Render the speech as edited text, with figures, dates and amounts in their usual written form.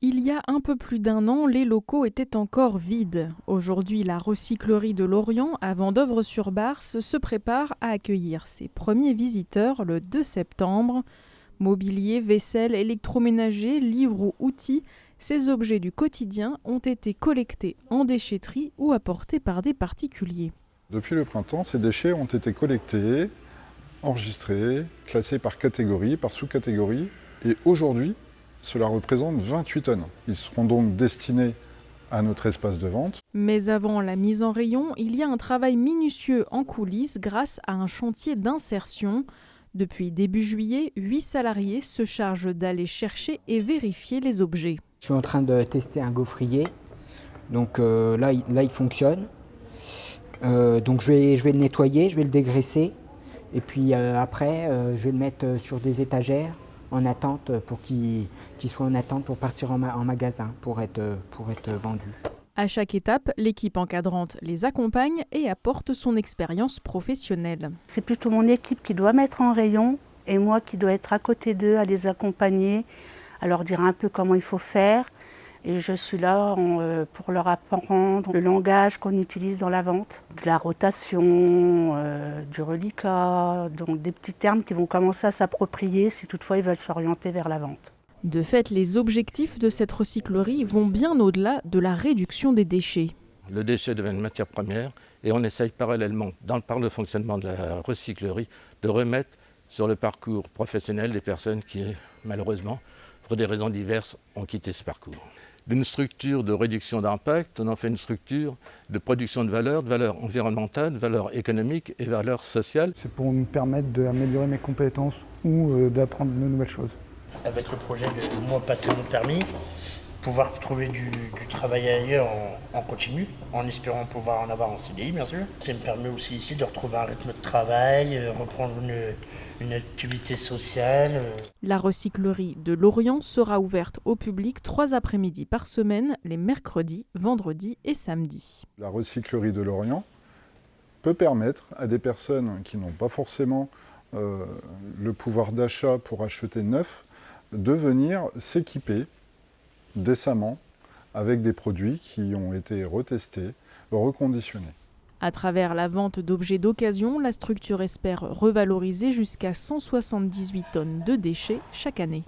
Il y a un peu plus d'un an, les locaux étaient encore vides. Aujourd'hui, la recyclerie de Lorient, à Vendeuvre-sur-Barse, se prépare à accueillir ses premiers visiteurs le 2 septembre. Mobilier, vaisselle, électroménager, livres ou outils, ces objets du quotidien ont été collectés en déchetterie ou apportés par des particuliers. Depuis le printemps, ces déchets ont été collectés, enregistrés, classés par catégorie, par sous-catégorie, et aujourd'hui, cela représente 28 tonnes. Ils seront donc destinés à notre espace de vente. Mais avant la mise en rayon, il y a un travail minutieux en coulisses grâce à un chantier d'insertion. Depuis début juillet, 8 salariés se chargent d'aller chercher et vérifier les objets. Je suis en train de tester un gaufrier, donc là il fonctionne. Donc je vais le nettoyer, je vais le dégraisser, et puis après je vais le mettre sur des étagères en attente pour qu'il soit en attente pour partir en magasin, pour être vendu. À chaque étape, l'équipe encadrante les accompagne et apporte son expérience professionnelle. C'est plutôt mon équipe qui doit mettre en rayon et moi qui dois être à côté d'eux, à les accompagner, à leur dire un peu comment il faut faire. Et je suis là pour leur apprendre le langage qu'on utilise dans la vente, de la rotation, du reliquat, donc des petits termes qui vont commencer à s'approprier si toutefois ils veulent s'orienter vers la vente. De fait, les objectifs de cette recyclerie vont bien au-delà de la réduction des déchets. Le déchet devient une matière première et on essaye parallèlement, par le fonctionnement de la recyclerie, de remettre sur le parcours professionnel des personnes qui, malheureusement, pour des raisons diverses, ont quitté ce parcours. D'une structure de réduction d'impact, on en fait une structure de production de valeur environnementale, de valeur économique et valeur sociale. C'est pour me permettre d'améliorer mes compétences ou d'apprendre de nouvelles choses. Avec le projet de moi passer mon permis, pouvoir trouver du travail ailleurs en continu, en espérant pouvoir en avoir en CDI bien sûr. Ça me permet aussi ici de retrouver un rythme de travail, reprendre une activité sociale. La recyclerie de Lorient sera ouverte au public 3 après-midi par semaine, les mercredis, vendredis et samedis. La recyclerie de Lorient peut permettre à des personnes qui n'ont pas forcément le pouvoir d'achat pour acheter neuf, de venir s'équiper décemment avec des produits qui ont été retestés, reconditionnés. À travers la vente d'objets d'occasion, la structure espère revaloriser jusqu'à 178 tonnes de déchets chaque année.